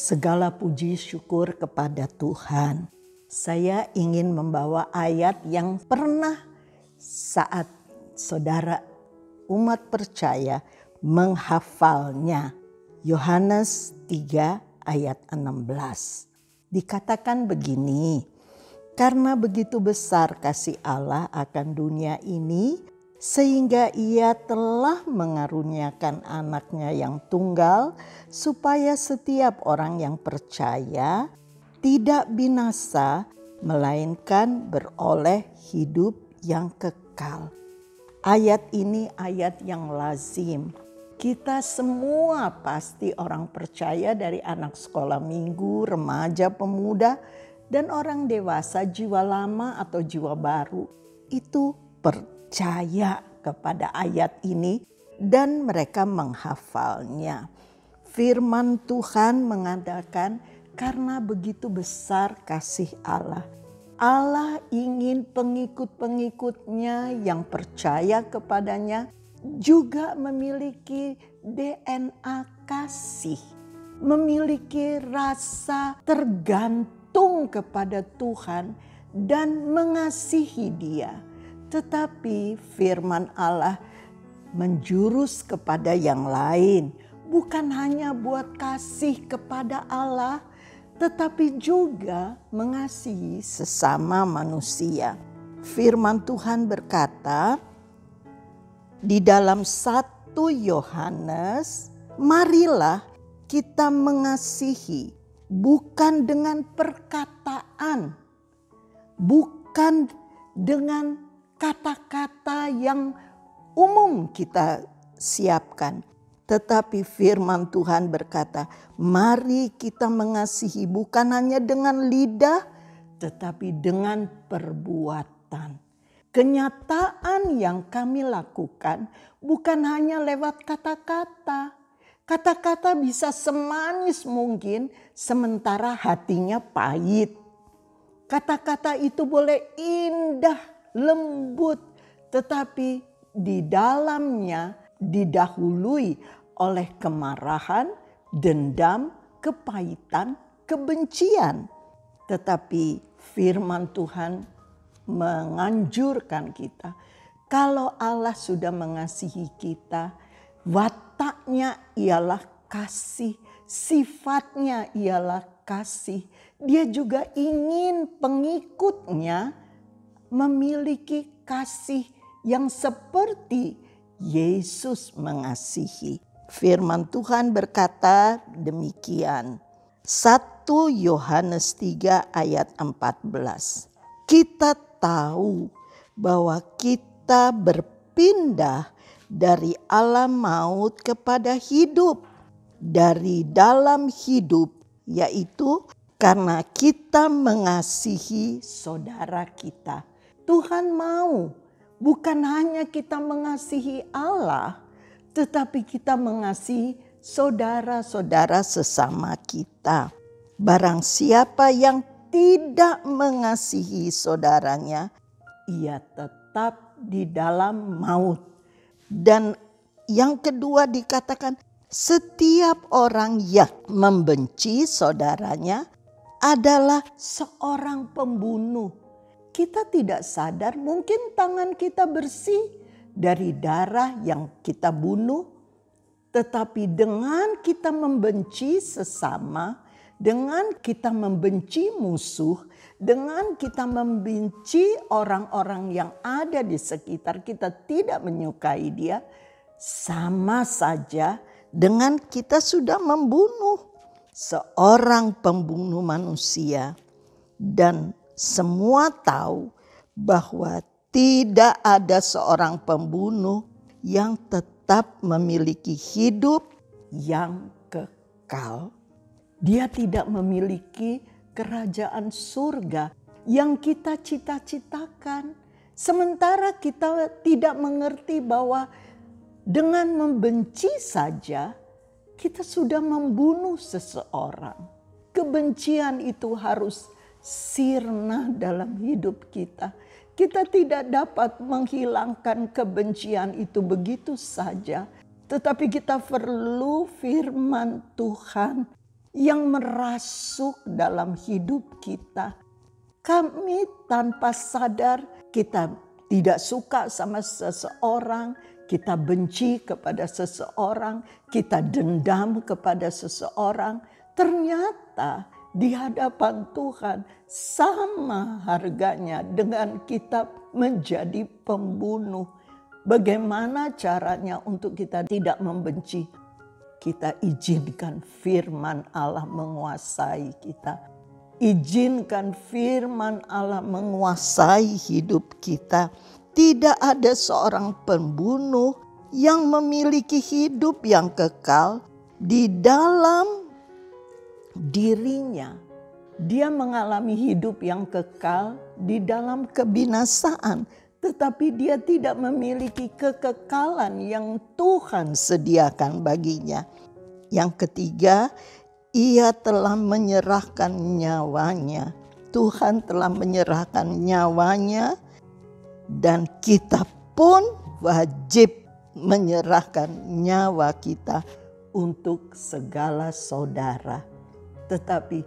Segala puji syukur kepada Tuhan. Saya ingin membawa ayat yang pernah saat saudara umat percaya menghafalnya. Yohanes 3 ayat 16. Dikatakan begini, karena begitu besar kasih Allah akan dunia ini, sehingga ia telah mengaruniakan anaknya yang tunggal, supaya setiap orang yang percaya tidak binasa, melainkan beroleh hidup yang kekal. Ayat ini ayat yang lazim. Kita semua pasti orang percaya, dari anak sekolah minggu, remaja, pemuda, dan orang dewasa, jiwa lama atau jiwa baru, itu percaya kepada ayat ini dan mereka menghafalnya. Firman Tuhan mengatakan, karena begitu besar kasih Allah. Allah ingin pengikut-pengikutnya yang percaya kepadanya juga memiliki DNA kasih, memiliki rasa tergantung kepada Tuhan dan mengasihi Dia. Tetapi firman Allah menjurus kepada yang lain, bukan hanya buat kasih kepada Allah, tetapi juga mengasihi sesama manusia. Firman Tuhan berkata di dalam 1 Yohanes, marilah kita mengasihi bukan dengan perkataan, bukan dengan kata-kata yang umum kita siapkan. Tetapi firman Tuhan berkata, mari kita mengasihi bukan hanya dengan lidah, tetapi dengan perbuatan. Kenyataan yang kami lakukan bukan hanya lewat kata-kata. Kata-kata bisa semanis mungkin, sementara hatinya pahit. Kata-kata itu boleh indah, lembut, tetapi di dalamnya didahului oleh kemarahan, dendam, kepahitan, kebencian. Tetapi firman Tuhan menganjurkan kita, kalau Allah sudah mengasihi kita, wataknya ialah kasih, sifatnya ialah kasih. Dia juga ingin pengikutnya memiliki kasih yang seperti Yesus mengasihi. Firman Tuhan berkata demikian. 1 Yohanes 3 ayat 14. Kita tahu bahwa kita berpindah dari alam maut kepada hidup, dari dalam hidup, yaitu karena kita mengasihi saudara kita. Tuhan mau bukan hanya kita mengasihi Allah, tetapi kita mengasihi saudara-saudara sesama kita. Barang siapa yang tidak mengasihi saudaranya, ia tetap di dalam maut. Dan yang kedua dikatakan, setiap orang yang membenci saudaranya adalah seorang pembunuh. Kita tidak sadar, mungkin tangan kita bersih dari darah yang kita bunuh. Tetapi dengan kita membenci sesama, dengan kita membenci musuh, dengan kita membenci orang-orang yang ada di sekitar kita, tidak menyukai dia, sama saja dengan kita sudah membunuh seorang pembunuh manusia. Dan semua tahu bahwa tidak ada seorang pembunuh yang tetap memiliki hidup yang kekal. Dia tidak memiliki kerajaan surga yang kita cita-citakan. Sementara kita tidak mengerti bahwa dengan membenci saja kita sudah membunuh seseorang. Kebencian itu harus sirna dalam hidup kita. Kita tidak dapat menghilangkan kebencian itu begitu saja. Tetapi kita perlu firman Tuhan yang merasuk dalam hidup kita. Kami tanpa sadar kita tidak suka sama seseorang, kita benci kepada seseorang, kita dendam kepada seseorang. Ternyata di hadapan Tuhan sama harganya dengan kita menjadi pembunuh. Bagaimana caranya untuk kita tidak membenci? Kita izinkan firman Allah menguasai kita. Izinkan firman Allah menguasai hidup kita. Tidak ada seorang pembunuh yang memiliki hidup yang kekal di dalam dirinya. Dia mengalami hidup yang kekal di dalam kebinasaan, tetapi dia tidak memiliki kekekalan yang Tuhan sediakan baginya. Yang ketiga, ia telah menyerahkan nyawanya. Tuhan telah menyerahkan nyawanya, dan kita pun wajib menyerahkan nyawa kita untuk segala saudara. Tetapi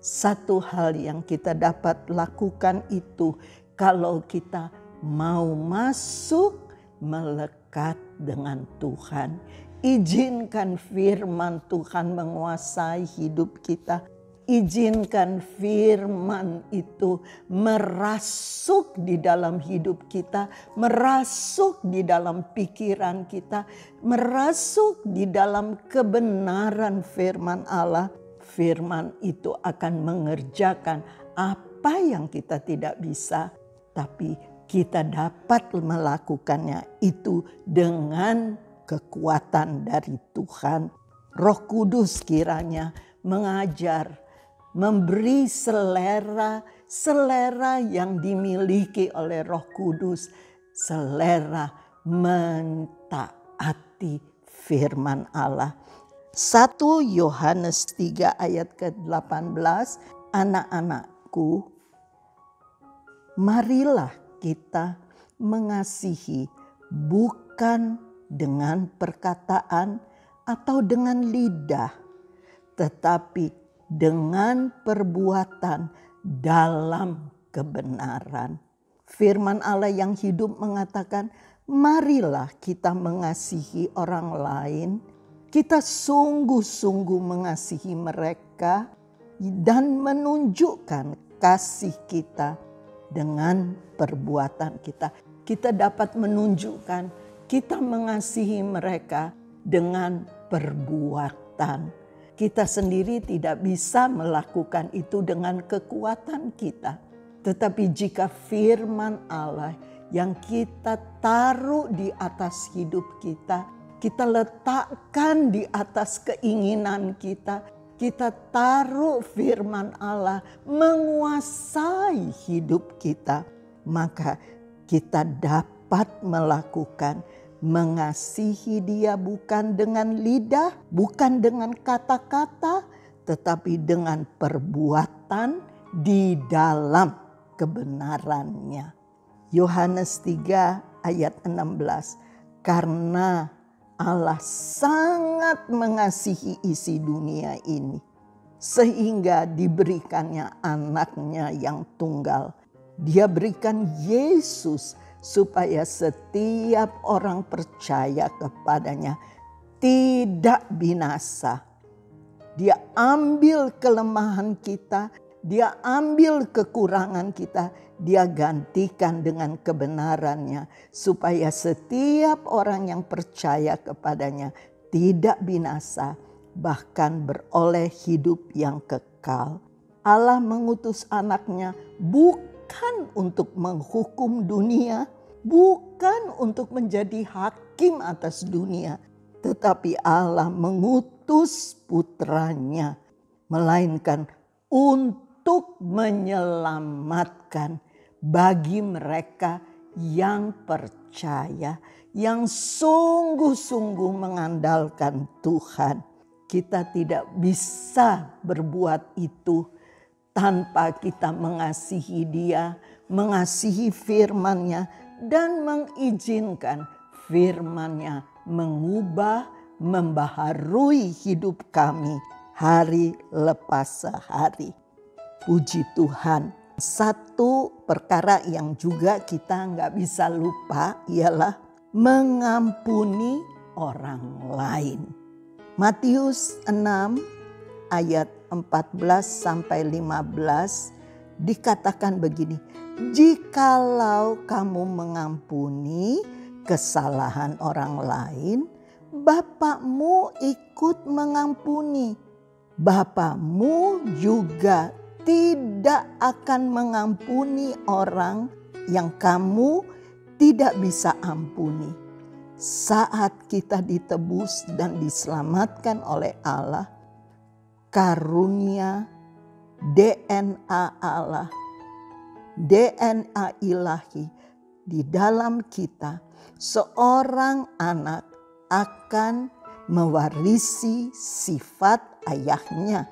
satu hal yang kita dapat lakukan itu, kalau kita mau masuk melekat dengan Tuhan, izinkan firman Tuhan menguasai hidup kita. Izinkan firman itu merasuk di dalam hidup kita, merasuk di dalam pikiran kita, merasuk di dalam kebenaran firman Allah. Firman itu akan mengerjakan apa yang kita tidak bisa, tapi kita dapat melakukannya itu dengan kekuatan dari Tuhan. Roh Kudus kiranya mengajar, memberi selera yang dimiliki oleh Roh Kudus, selera mentaati firman Allah. 1 Yohanes 3 ayat ke-18, anak-anakku, marilah kita mengasihi bukan dengan perkataan atau dengan lidah, tetapi dengan perbuatan dalam kebenaran. Firman Allah yang hidup mengatakan, marilah kita mengasihi orang lain. Kita sungguh-sungguh mengasihi mereka dan menunjukkan kasih kita dengan perbuatan kita. Kita dapat menunjukkan kita mengasihi mereka dengan perbuatan. Kita sendiri tidak bisa melakukan itu dengan kekuatan kita. Tetapi jika firman Allah yang kita taruh di atas hidup kita, kita letakkan di atas keinginan kita, kita taruh firman Allah menguasai hidup kita, maka kita dapat melakukan mengasihi dia bukan dengan lidah, bukan dengan kata-kata, tetapi dengan perbuatan di dalam kebenarannya. Yohanes 3 ayat 16, karena Allah sangat mengasihi isi dunia ini, sehingga diberikannya anaknya yang tunggal. Dia berikan Yesus supaya setiap orang percaya kepadanya tidak binasa. Dia ambil kelemahan kita, dia ambil kekurangan kita, dia gantikan dengan kebenarannya, supaya setiap orang yang percaya kepadanya tidak binasa, bahkan beroleh hidup yang kekal. Allah mengutus anaknya bukan untuk menghukum dunia, bukan untuk menjadi hakim atas dunia, tetapi Allah mengutus putranya, melainkan untuk menyelamatkan bagi mereka yang percaya, yang sungguh-sungguh mengandalkan Tuhan. Kita tidak bisa berbuat itu tanpa kita mengasihi Dia, mengasihi firman-Nya, dan mengizinkan firman-Nya mengubah, membaharui hidup kami hari lepas hari. Puji Tuhan. Satu perkara yang juga kita nggak bisa lupa ialah mengampuni orang lain. Matius 6 ayat 14-15 dikatakan begini, jikalau kamu mengampuni kesalahan orang lain, Bapakmu ikut mengampuni. Bapakmu juga tidak akan mengampuni orang yang kamu tidak bisa ampuni. Saat kita ditebus dan diselamatkan oleh Allah, karunia DNA Allah, DNA ilahi di dalam kita, seorang anak akan mewarisi sifat ayahnya.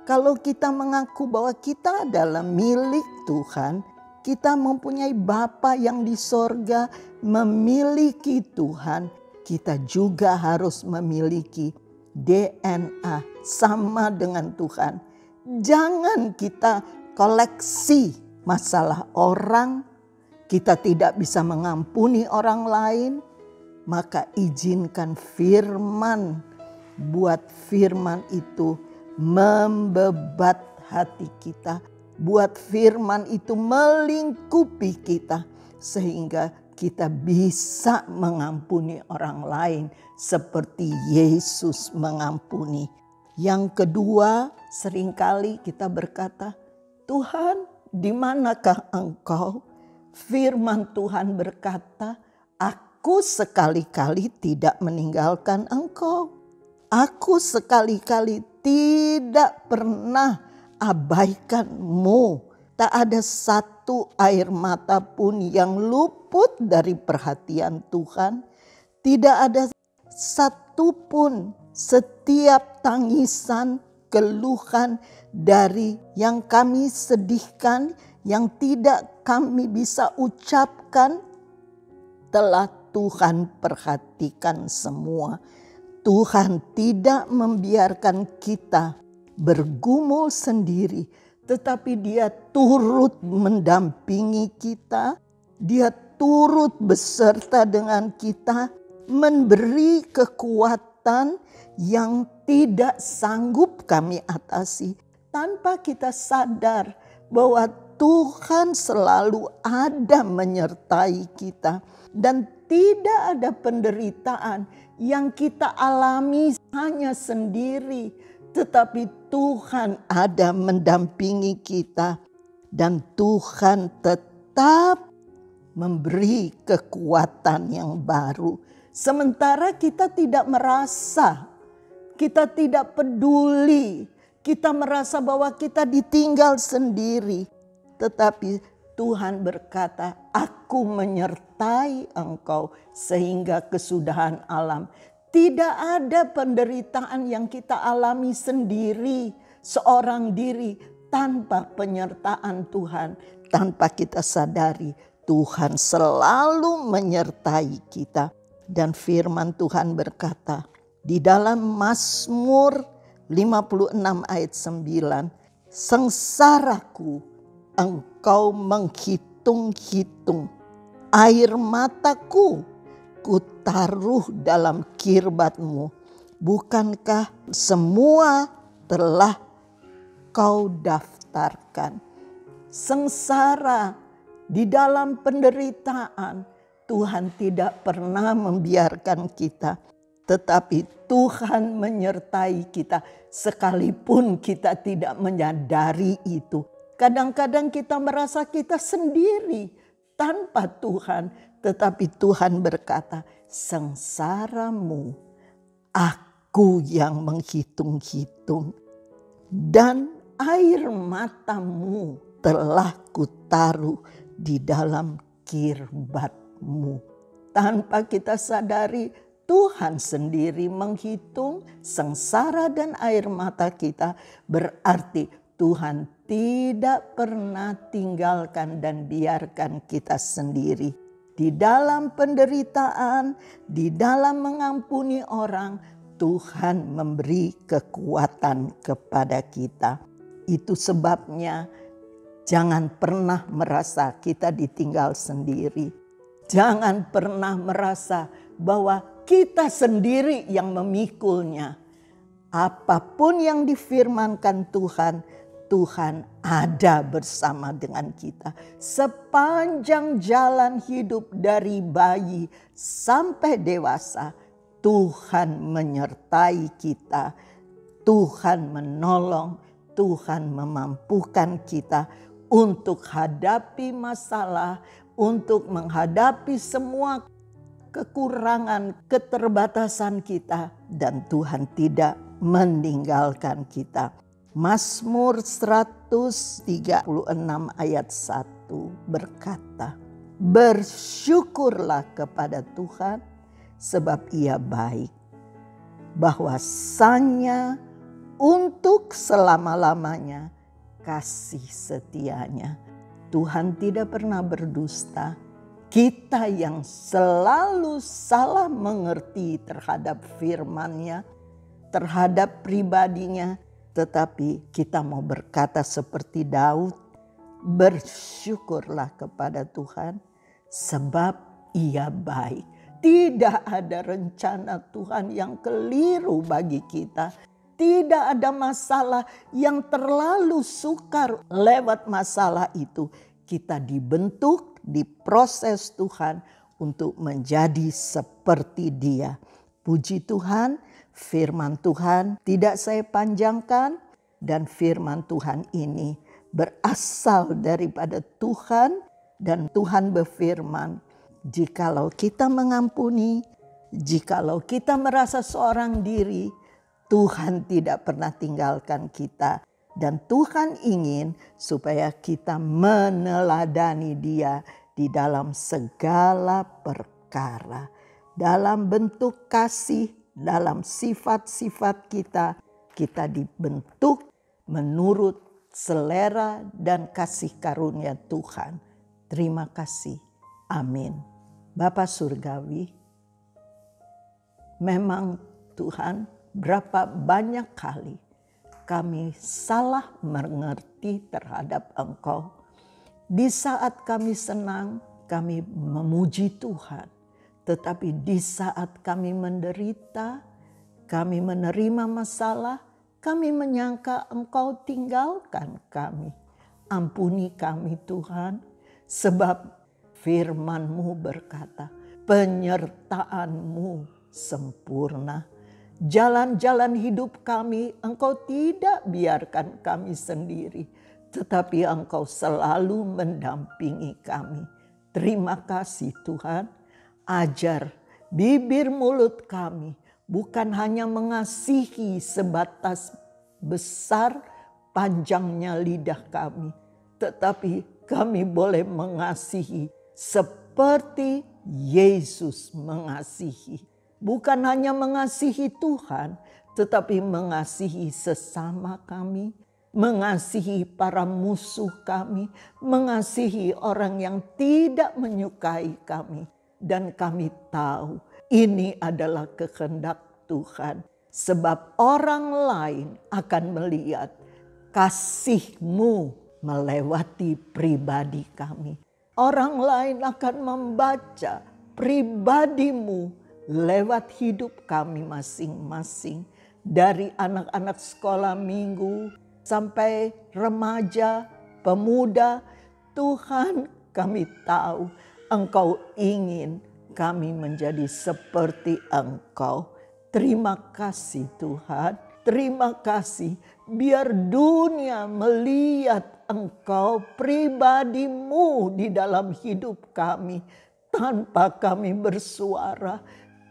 Kalau kita mengaku bahwa kita adalah milik Tuhan, kita mempunyai Bapa yang di sorga, memiliki Tuhan, kita juga harus memiliki DNA sama dengan Tuhan. Jangan kita koleksi masalah orang, kita tidak bisa mengampuni orang lain, maka izinkan firman, buat firman itu membebat hati kita, buat firman itu melingkupi kita, sehingga kita bisa mengampuni orang lain seperti Yesus mengampuni. Yang kedua, seringkali kita berkata, Tuhan, di manakah Engkau? Firman Tuhan berkata, aku sekali-kali tidak meninggalkan Engkau. Aku sekali-kali tidak pernah abaikanmu. Tak ada satu air mata pun yang luput dari perhatian Tuhan. Tidak ada satu pun setiap tangisan, keluhan dari yang kami sedihkan, yang tidak kami bisa ucapkan, telah Tuhan perhatikan semua. Tuhan tidak membiarkan kita bergumul sendiri, tetapi Dia turut mendampingi kita. Dia turut beserta dengan kita, memberi kekuatan yang tidak sanggup kami atasi, tanpa kita sadar bahwa Tuhan selalu ada menyertai kita. Dan tidak ada penderitaan yang kita alami hanya sendiri, tetapi Tuhan ada mendampingi kita. Dan Tuhan tetap memberi kekuatan yang baru. Sementara kita tidak merasa, kita tidak peduli, kita merasa bahwa kita ditinggal sendiri. Tetapi Tuhan berkata, aku menyertai engkau sehingga kesudahan alam. Tidak ada penderitaan yang kita alami sendiri, seorang diri, tanpa penyertaan Tuhan. Tanpa kita sadari, Tuhan selalu menyertai kita. Dan firman Tuhan berkata, di dalam Mazmur 56 ayat 9, sengsaraku Engkau menghitung-hitung, air mataku kutaruh dalam kirbat-Mu. Bukankah semua telah Kau daftarkan? Sengsara di dalam penderitaan, Tuhan tidak pernah membiarkan kita, tetapi Tuhan menyertai kita sekalipun kita tidak menyadari itu. Kadang-kadang kita merasa kita sendiri tanpa Tuhan. Tetapi Tuhan berkata, sengsaramu aku yang menghitung-hitung. Dan air matamu telah kutaruh di dalam kirbat-Mu. Tanpa kita sadari, Tuhan sendiri menghitung sengsara dan air mata kita. Berarti Tuhan tidak pernah tinggalkan dan biarkan kita sendiri. Di dalam penderitaan, di dalam mengampuni orang, Tuhan memberi kekuatan kepada kita. Itu sebabnya jangan pernah merasa kita ditinggal sendiri. Jangan pernah merasa bahwa kita sendiri yang memikulnya. Apapun yang difirmankan Tuhan, Tuhan ada bersama dengan kita. Sepanjang jalan hidup dari bayi sampai dewasa, Tuhan menyertai kita. Tuhan menolong, Tuhan memampukan kita untuk hadapi masalah, untuk menghadapi semua kekurangan, keterbatasan kita, dan Tuhan tidak meninggalkan kita. Mazmur 136 ayat 1 berkata, "Bersyukurlah kepada Tuhan sebab Ia baik, bahwasanya untuk selama-lamanya kasih setianya." Tuhan tidak pernah berdusta. Kita yang selalu salah mengerti terhadap firman-Nya, terhadap pribadinya, tetapi kita mau berkata seperti Daud, bersyukurlah kepada Tuhan sebab Ia baik. Tidak ada rencana Tuhan yang keliru bagi kita. Tidak ada masalah yang terlalu sukar. Lewat masalah itu kita dibentuk, diproses Tuhan untuk menjadi seperti Dia. Puji Tuhan, firman Tuhan tidak saya panjangkan, dan firman Tuhan ini berasal daripada Tuhan, dan Tuhan berfirman, jikalau kita mengampuni, jikalau kita merasa seorang diri, Tuhan tidak pernah tinggalkan kita. Dan Tuhan ingin supaya kita meneladani Dia di dalam segala perkara. Dalam bentuk kasih, dalam sifat-sifat kita, kita dibentuk menurut selera dan kasih karunia Tuhan. Terima kasih. Amin. Bapa Surgawi, memang Tuhan berapa banyak kali kami salah mengerti terhadap Engkau. Di saat kami senang, kami memuji Tuhan. Tetapi di saat kami menderita, kami menerima masalah, kami menyangka Engkau tinggalkan kami. Ampuni kami Tuhan, sebab firman-Mu berkata, penyertaan-Mu sempurna. Jalan-jalan hidup kami, Engkau tidak biarkan kami sendiri, tetapi Engkau selalu mendampingi kami. Terima kasih Tuhan, ajar bibir mulut kami bukan hanya mengasihi sebatas besar panjangnya lidah kami, tetapi kami boleh mengasihi seperti Yesus mengasihi. Bukan hanya mengasihi Tuhan, tetapi mengasihi sesama kami, mengasihi para musuh kami, mengasihi orang yang tidak menyukai kami. Dan kami tahu ini adalah kehendak Tuhan. Sebab orang lain akan melihat kasih-Mu melewati pribadi kami. Orang lain akan membaca pribadi-Mu lewat hidup kami masing-masing. Dari anak-anak sekolah minggu sampai remaja, pemuda, Tuhan kami tahu Engkau ingin kami menjadi seperti Engkau. Terima kasih Tuhan, terima kasih. Biar dunia melihat Engkau, pribadi-Mu di dalam hidup kami. Tanpa kami bersuara,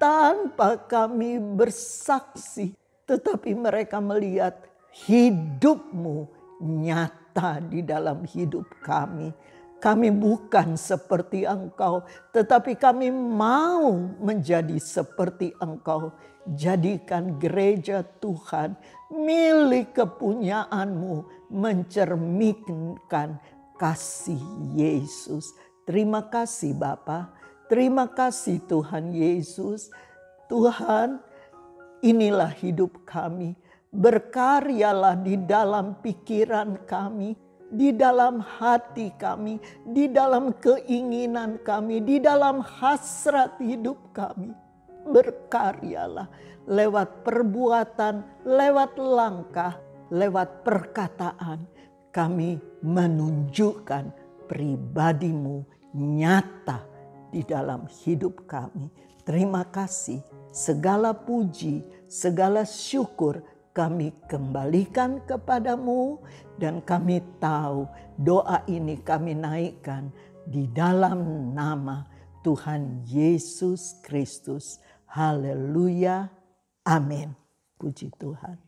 tanpa kami bersaksi, tetapi mereka melihat hidup-Mu nyata di dalam hidup kami. Kami bukan seperti Engkau, tetapi kami mau menjadi seperti Engkau. Jadikan gereja Tuhan milik kepunyaan-Mu, mencerminkan kasih Yesus. Terima kasih Bapa. Terima kasih Tuhan Yesus. Tuhan, Inilah hidup kami. Berkaryalah di dalam pikiran kami, di dalam hati kami, di dalam keinginan kami, di dalam hasrat hidup kami. Berkaryalah lewat perbuatan, lewat langkah, lewat perkataan. Kami menunjukkan pribadi-Mu nyata di dalam hidup kami. Terima kasih, segala puji, segala syukur kami kembalikan kepadamu, dan kami tahu doa ini kami naikkan di dalam nama Tuhan Yesus Kristus. Haleluya. Amin. Puji Tuhan.